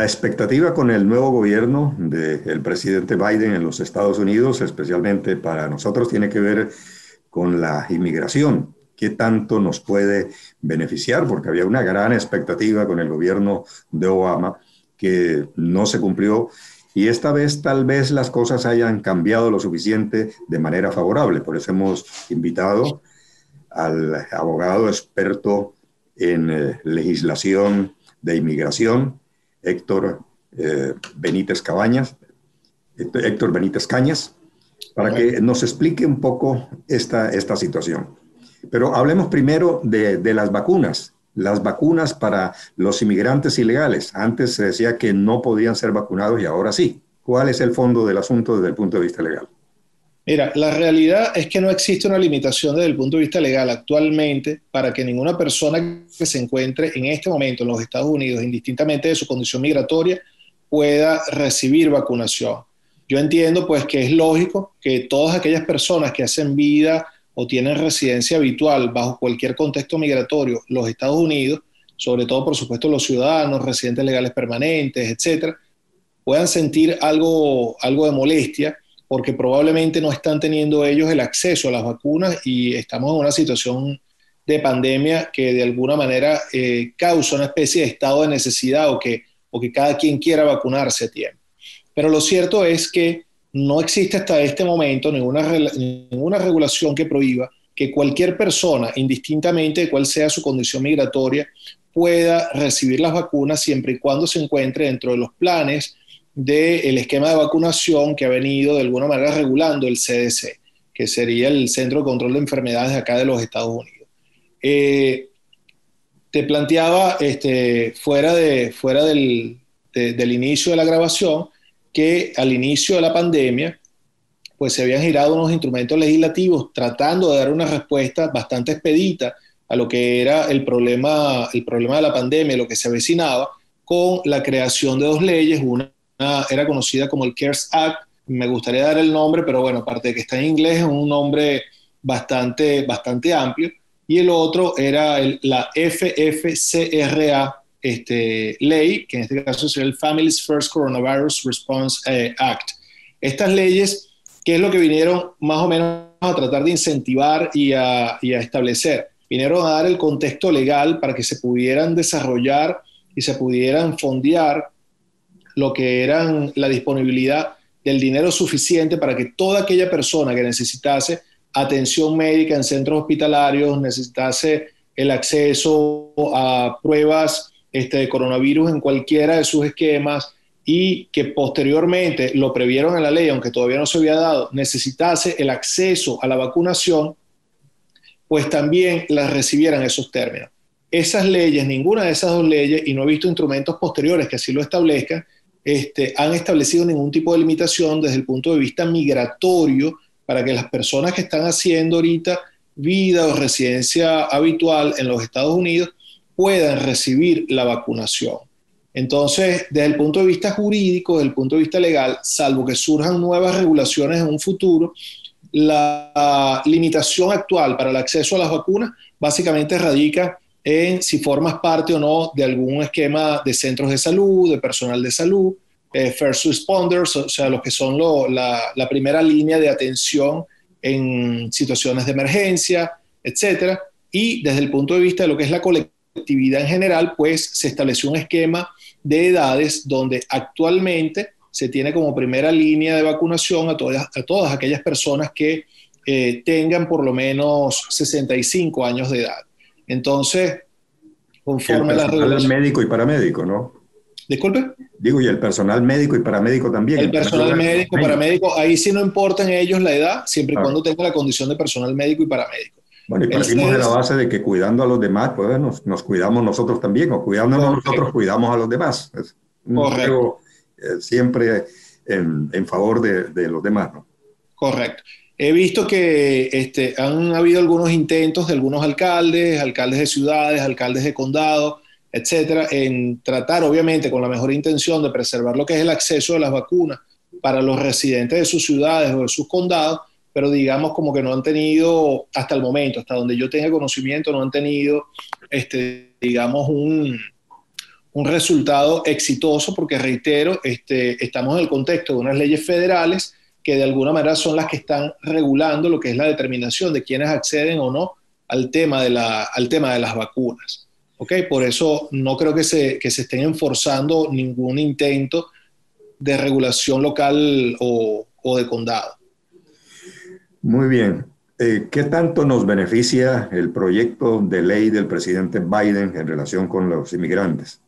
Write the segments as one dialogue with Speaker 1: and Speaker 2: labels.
Speaker 1: expectativa con el nuevo gobierno del presidente Biden en los Estados Unidos, especialmente para nosotros, tiene que ver con la inmigración. ¿Qué tanto nos puede beneficiar? Porque había una gran expectativa con el gobierno de Obama que no se cumplió. Y esta vez tal vez las cosas hayan cambiado lo suficiente de manera favorable. Por eso hemos invitado al abogado experto en legislación de inmigración, Héctor Benítez Cabañas, Héctor Benítez Cañas, para que nos explique un poco esta situación. Pero hablemos primero de las vacunas para los inmigrantes ilegales. Antes se decía que no podían ser vacunados y ahora sí. ¿Cuál es el fondo del asunto desde el punto de vista legal?
Speaker 2: Mira, la realidad es que no existe una limitación desde el punto de vista legal actualmente para que ninguna persona que se encuentre en este momento en los Estados Unidos, indistintamente de su condición migratoria, pueda recibir vacunación. Yo entiendo pues que es lógico que todas aquellas personas que hacen vida o tienen residencia habitual bajo cualquier contexto migratorio, los Estados Unidos, sobre todo por supuesto los ciudadanos, residentes legales permanentes, etcétera, puedan sentir algo de molestia porque probablemente no están teniendo ellos el acceso a las vacunas y estamos en una situación de pandemia que de alguna manera causa una especie de estado de necesidad o que cada quien quiera vacunarse a tiempo. Pero lo cierto es que no existe hasta este momento ninguna regulación que prohíba que cualquier persona, indistintamente de cuál sea su condición migratoria, pueda recibir las vacunas siempre y cuando se encuentre dentro de los planes del esquema de vacunación que ha venido de alguna manera regulando el CDC, que sería el Centro de Control de Enfermedades de acá de los Estados Unidos. Te planteaba fuera del inicio de la grabación que al inicio de la pandemia pues se habían girado unos instrumentos legislativos tratando de dar una respuesta bastante expedita a lo que era el problema de la pandemia, lo que se avecinaba, con la creación de dos leyes. Una era conocida como el CARES Act, me gustaría dar el nombre, pero bueno, aparte de que está en inglés, es un nombre bastante amplio, y el otro era la FFCRA, ley, que en este caso sería el Families First Coronavirus Response Act. Estas leyes, ¿qué es lo que vinieron más o menos a tratar de incentivar y a establecer? Vinieron a dar el contexto legal para que se pudieran desarrollar y se pudieran fondear lo que eran la disponibilidad del dinero suficiente para que toda aquella persona que necesitase atención médica en centros hospitalarios, necesitase el acceso a pruebas de coronavirus en cualquiera de sus esquemas y que posteriormente lo previeron en la ley, aunque todavía no se había dado, necesitase el acceso a la vacunación, pues también las recibieran esos términos. Esas leyes, ninguna de esas dos leyes, y no he visto instrumentos posteriores que así lo establezcan, han establecido ningún tipo de limitación desde el punto de vista migratorio para que las personas que están haciendo ahorita vida o residencia habitual en los Estados Unidos puedan recibir la vacunación. Entonces, desde el punto de vista jurídico, desde el punto de vista legal, salvo que surjan nuevas regulaciones en un futuro, la limitación actual para el acceso a las vacunas básicamente radica en si formas parte o no de algún esquema de centros de salud, de personal de salud, first responders, o sea, los que son la primera línea de atención en situaciones de emergencia, etcétera. Y desde el punto de vista de lo que es la colectividad en general, pues se estableció un esquema de edades donde actualmente se tiene como primera línea de vacunación a todas aquellas personas que tengan por lo menos 65 años de edad. Entonces, conforme a la regulación.
Speaker 1: El médico y paramédico, ¿no?
Speaker 2: Disculpe.
Speaker 1: Digo, y el personal médico y paramédico también.
Speaker 2: El personal médico, paramédico, ahí sí no importa en ellos la edad, siempre y cuando tenga la condición de personal médico y paramédico.
Speaker 1: Bueno, y partimos de la base de que cuidando a los demás, pues nos cuidamos nosotros también, o cuidándonos nosotros, cuidamos a los demás. Es un juego siempre en favor de los demás, ¿no?
Speaker 2: Correcto. He visto que han habido algunos intentos de algunos alcaldes de ciudades, alcaldes de condado, etcétera, en tratar, obviamente, con la mejor intención de preservar lo que es el acceso a las vacunas para los residentes de sus ciudades o de sus condados, pero digamos como que no han tenido, hasta el momento, hasta donde yo tenga conocimiento, no han tenido, digamos, un un resultado exitoso porque, reitero, estamos en el contexto de unas leyes federales que de alguna manera son las que están regulando lo que es la determinación de quiénes acceden o no al tema de las vacunas. ¿Okay? Por eso no creo que se estén enforzando ningún intento de regulación local o de condado.
Speaker 1: Muy bien. ¿Qué tanto nos beneficia el proyecto de ley del presidente Biden en relación con los inmigrantes?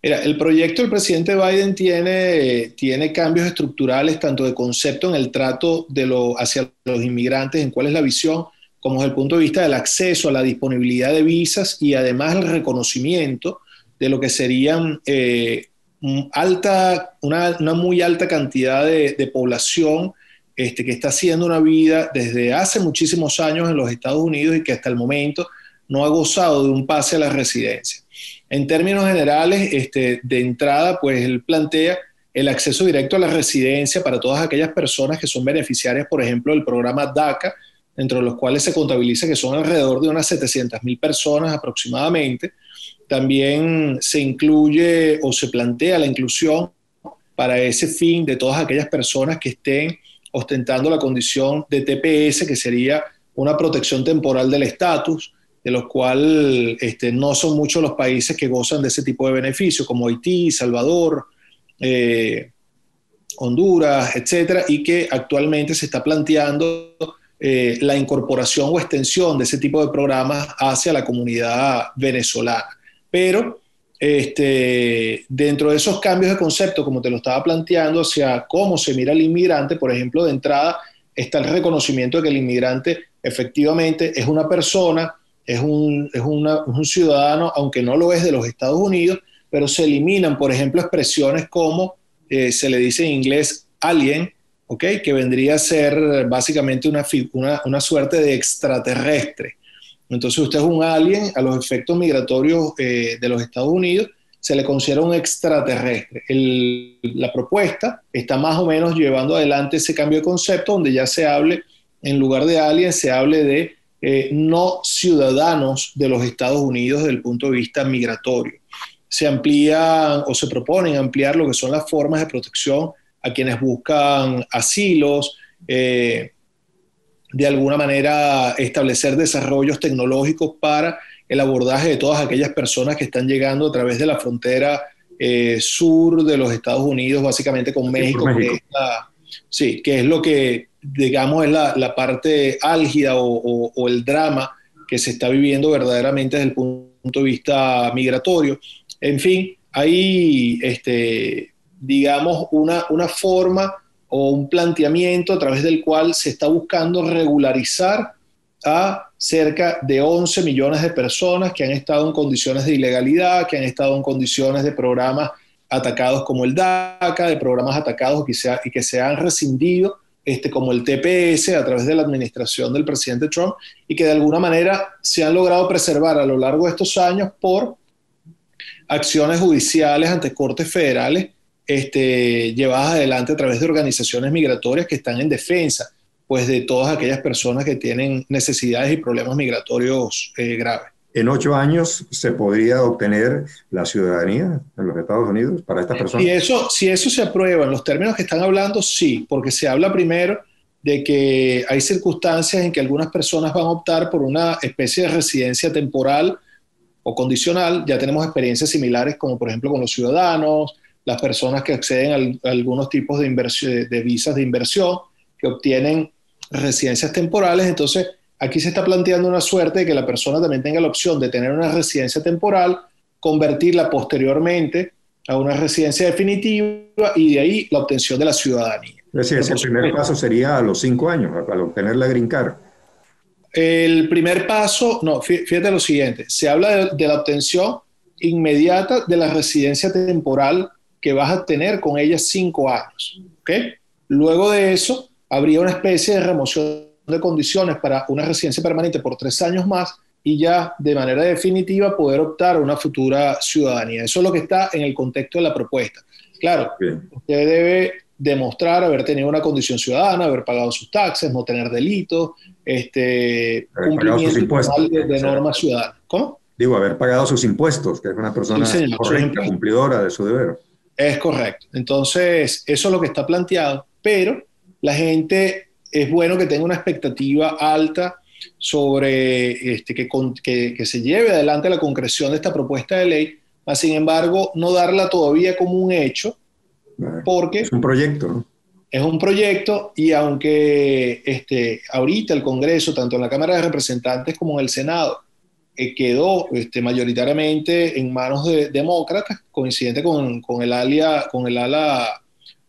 Speaker 2: Mira, el proyecto del presidente Biden tiene cambios estructurales, tanto de concepto en el trato hacia los inmigrantes, en cuál es la visión, como desde el punto de vista del acceso a la disponibilidad de visas y además el reconocimiento de lo que serían una muy alta cantidad de población que está haciendo una vida desde hace muchísimos años en los Estados Unidos y que hasta el momento no ha gozado de un pase a la residencia. En términos generales, de entrada, pues él plantea el acceso directo a la residencia para todas aquellas personas que son beneficiarias, por ejemplo, del programa DACA, dentro de los cuales se contabiliza que son alrededor de unas 700,000 personas aproximadamente. También se incluye o se plantea la inclusión para ese fin de todas aquellas personas que estén ostentando la condición de TPS, que sería una protección temporal del estatus, de los cuales no son muchos los países que gozan de ese tipo de beneficios, como Haití, Salvador, Honduras, etcétera, y que actualmente se está planteando la incorporación o extensión de ese tipo de programas hacia la comunidad venezolana. Pero dentro de esos cambios de concepto, como te lo estaba planteando, hacia cómo se mira al inmigrante, por ejemplo, de entrada está el reconocimiento de que el inmigrante efectivamente es una persona, es un ciudadano, aunque no lo es de los Estados Unidos, pero se eliminan, por ejemplo, expresiones como se le dice en inglés alien, ¿okay? Que vendría a ser básicamente una suerte de extraterrestre. Entonces usted es un alien a los efectos migratorios de los Estados Unidos, se le considera un extraterrestre. La propuesta está más o menos llevando adelante ese cambio de concepto, donde ya se hable, en lugar de alien, se hable de no ciudadanos de los Estados Unidos desde el punto de vista migratorio. Se amplían o se proponen ampliar lo que son las formas de protección a quienes buscan asilos, de alguna manera establecer desarrollos tecnológicos para el abordaje de todas aquellas personas que están llegando a través de la frontera sur de los Estados Unidos, básicamente con México, que es lo que, digamos, es la parte álgida o el drama que se está viviendo verdaderamente desde el punto de vista migratorio. En fin, hay, digamos, una forma o un planteamiento a través del cual se está buscando regularizar a cerca de 11 millones de personas que han estado en condiciones de ilegalidad, que han estado en condiciones de programas atacados como el DACA, de programas atacados y que se han rescindido, como el TPS a través de la administración del presidente Trump, y que de alguna manera se han logrado preservar a lo largo de estos años por acciones judiciales ante cortes federales llevadas adelante a través de organizaciones migratorias que están en defensa, pues, de todas aquellas personas que tienen necesidades y problemas migratorios graves.
Speaker 1: ¿En 8 años se podría obtener la ciudadanía en los Estados Unidos para estas personas?
Speaker 2: Si eso se aprueba en los términos que están hablando, sí, porque se habla primero de que hay circunstancias en que algunas personas van a optar por una especie de residencia temporal o condicional. Ya tenemos experiencias similares, como por ejemplo con los ciudadanos, las personas que acceden a algunos tipos de visas de inversión, que obtienen residencias temporales. Entonces, aquí se está planteando una suerte de que la persona también tenga la opción de tener una residencia temporal, convertirla posteriormente a una residencia definitiva y de ahí la obtención de la ciudadanía.
Speaker 1: Es decir, el primer paso sería a los 5 años, al obtener la green card.
Speaker 2: El primer paso, no, fíjate lo siguiente, se habla de la obtención inmediata de la residencia temporal que vas a tener con ella 5 años. ¿Okay? Luego de eso, habría una especie de remoción de condiciones para una residencia permanente por 3 años más y ya de manera definitiva poder optar a una futura ciudadanía. Eso es lo que está en el contexto de la propuesta. Claro, usted debe demostrar haber tenido una condición ciudadana, haber pagado sus taxes, no tener delitos, cumplimiento de normas ciudadanas. ¿Cómo?
Speaker 1: Digo, haber pagado sus impuestos, que es una
Speaker 2: Sí,
Speaker 1: persona
Speaker 2: señor, sus
Speaker 1: correcta,
Speaker 2: impuestos.
Speaker 1: cumplidora de su deber.
Speaker 2: Es correcto. Entonces, eso es lo que está planteado, pero la gente es bueno que tenga una expectativa alta sobre que se lleve adelante la concreción de esta propuesta de ley, mas sin embargo, no darla todavía como un hecho,
Speaker 1: Es
Speaker 2: porque
Speaker 1: un proyecto, ¿no?
Speaker 2: es un proyecto y aunque ahorita el Congreso, tanto en la Cámara de Representantes como en el Senado, quedó mayoritariamente en manos de demócratas, coincidente con el ala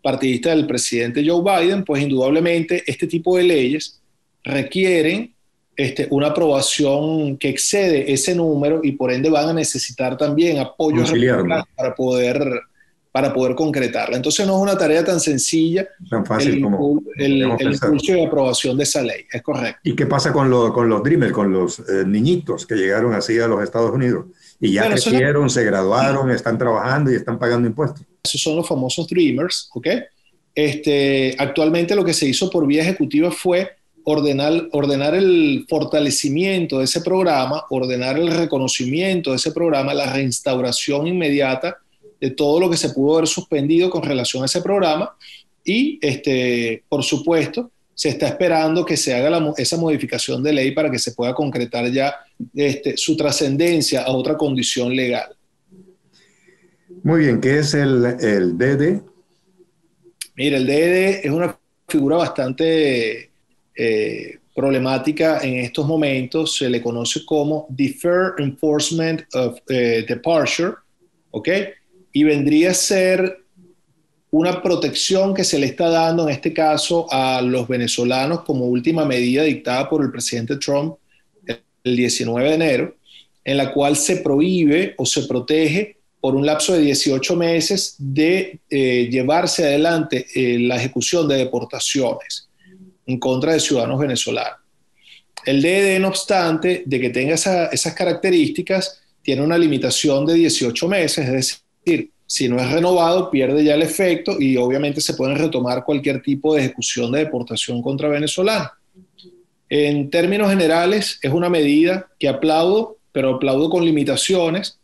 Speaker 2: partidista del presidente Joe Biden, pues indudablemente este tipo de leyes requieren una aprobación que excede ese número y por ende van a necesitar también apoyos
Speaker 1: Conciliar,
Speaker 2: republicanos
Speaker 1: ¿no?
Speaker 2: para poder concretarla. Entonces no es una tarea tan sencilla
Speaker 1: Tan fácil como podríamos
Speaker 2: el
Speaker 1: pensar.
Speaker 2: impulso y aprobación de esa ley, es correcto.
Speaker 1: ¿Y qué pasa con los Dreamers, con los niñitos que llegaron así a los Estados Unidos? Y ya
Speaker 2: Bueno,
Speaker 1: crecieron, se graduaron, están trabajando y están pagando impuestos.
Speaker 2: esos son los famosos Dreamers, ¿ok? Actualmente lo que se hizo por vía ejecutiva fue ordenar el fortalecimiento de ese programa, ordenar el reconocimiento de ese programa, la reinstauración inmediata de todo lo que se pudo haber suspendido con relación a ese programa y, por supuesto, se está esperando que se haga esa modificación de ley para que se pueda concretar ya su trascendencia a otra condición legal.
Speaker 1: Muy bien, ¿qué es el DD?
Speaker 2: Mira, el DED es una figura bastante problemática en estos momentos. Se le conoce como Deferred Enforcement of Departure, ¿ok? Y vendría a ser una protección que se le está dando en este caso a los venezolanos como última medida dictada por el presidente Trump el 19 de enero, en la cual se prohíbe o se protege por un lapso de 18 meses de llevarse adelante la ejecución de deportaciones en contra de ciudadanos venezolanos. El DED, no obstante, de que tenga esas características, tiene una limitación de 18 meses, es decir, si no es renovado, pierde ya el efecto y obviamente se puede retomar cualquier tipo de ejecución de deportación contra venezolanos. En términos generales, es una medida que aplaudo, pero aplaudo con limitaciones,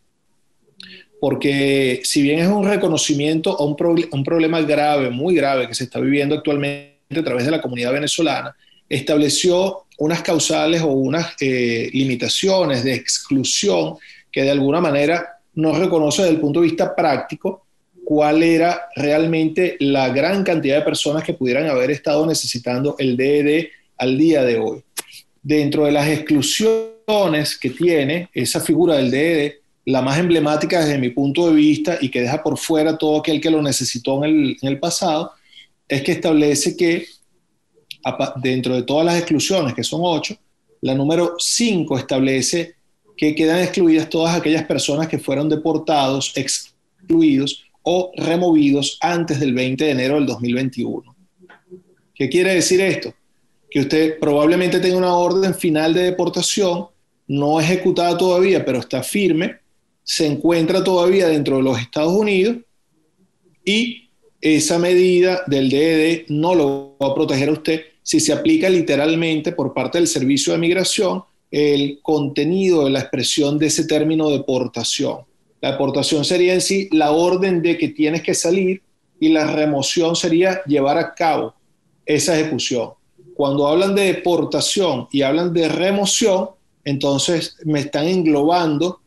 Speaker 2: porque si bien es un reconocimiento a un problema grave, muy grave, que se está viviendo actualmente a través de la comunidad venezolana, estableció unas causales o unas limitaciones de exclusión que de alguna manera no reconoce desde el punto de vista práctico cuál era realmente la gran cantidad de personas que pudieran haber estado necesitando el DED al día de hoy. Dentro de las exclusiones que tiene esa figura del DED, la más emblemática desde mi punto de vista y que deja por fuera todo aquel que lo necesitó en el pasado, es que establece que dentro de todas las exclusiones, que son 8, la número 5 establece que quedan excluidas todas aquellas personas que fueron deportados, excluidos o removidos antes del 20 de enero del 2021. ¿Qué quiere decir esto? Que usted probablemente tenga una orden final de deportación, no ejecutada todavía, pero está firme, se encuentra todavía dentro de los Estados Unidos y esa medida del DED no lo va a proteger a usted si se aplica literalmente por parte del Servicio de Migración el contenido de la expresión de ese término deportación. La deportación sería en sí la orden de que tienes que salir y la remoción sería llevar a cabo esa ejecución. Cuando hablan de deportación y hablan de remoción, entonces me están englobando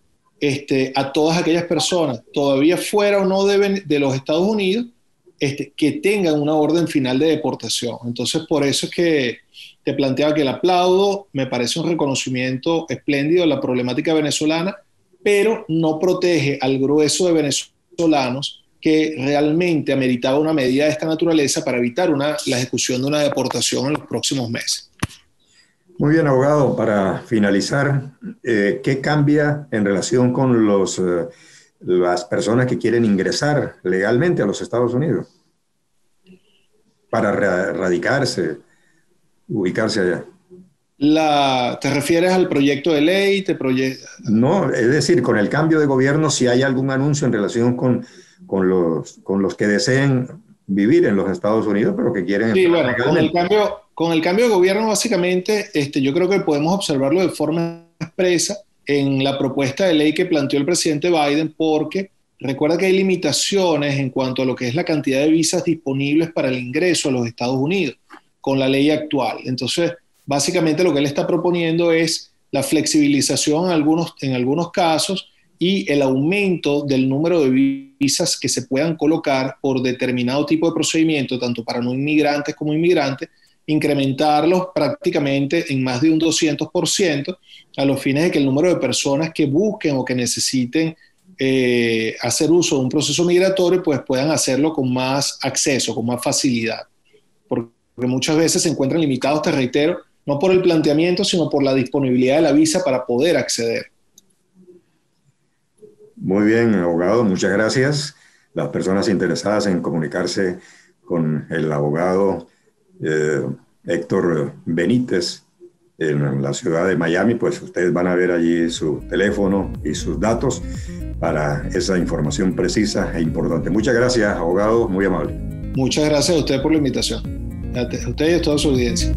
Speaker 2: a todas aquellas personas, todavía fuera o no de los Estados Unidos, que tengan una orden final de deportación. Entonces, por eso es que te planteaba que el aplaudo me parece un reconocimiento espléndido de la problemática venezolana, pero no protege al grueso de venezolanos que realmente ameritaba una medida de esta naturaleza para evitar la ejecución de una deportación en los próximos meses.
Speaker 1: Muy bien, abogado, para finalizar, ¿qué cambia en relación con las personas que quieren ingresar legalmente a los Estados Unidos para radicarse, ubicarse allá?
Speaker 2: ¿Te refieres al proyecto de ley?
Speaker 1: No, es decir, con el cambio de gobierno, si hay algún anuncio en relación con los que deseen vivir en los Estados Unidos, pero que quieren
Speaker 2: Sí,
Speaker 1: entrar
Speaker 2: bueno,
Speaker 1: legalmente.
Speaker 2: con el cambio de gobierno, básicamente, yo creo que podemos observarlo de forma expresa en la propuesta de ley que planteó el presidente Biden, porque recuerda que hay limitaciones en cuanto a lo que es la cantidad de visas disponibles para el ingreso a los Estados Unidos con la ley actual. Entonces, básicamente lo que él está proponiendo es la flexibilización en algunos casos y el aumento del número de visas que se puedan colocar por determinado tipo de procedimiento, tanto para no inmigrantes como inmigrantes, incrementarlos prácticamente en más de un 200% a los fines de que el número de personas que busquen o que necesiten hacer uso de un proceso migratorio pues puedan hacerlo con más acceso, con más facilidad. Porque muchas veces se encuentran limitados, te reitero, no por el planteamiento, sino por la disponibilidad de la visa para poder acceder.
Speaker 1: Muy bien, abogado, muchas gracias. Las personas interesadas en comunicarse con el abogado Héctor Benítez en la ciudad de Miami, pues ustedes van a ver allí su teléfono y sus datos para esa información precisa e importante. Muchas gracias, abogado, muy amable.
Speaker 2: Muchas gracias a usted por la invitación. A usted y a toda su audiencia.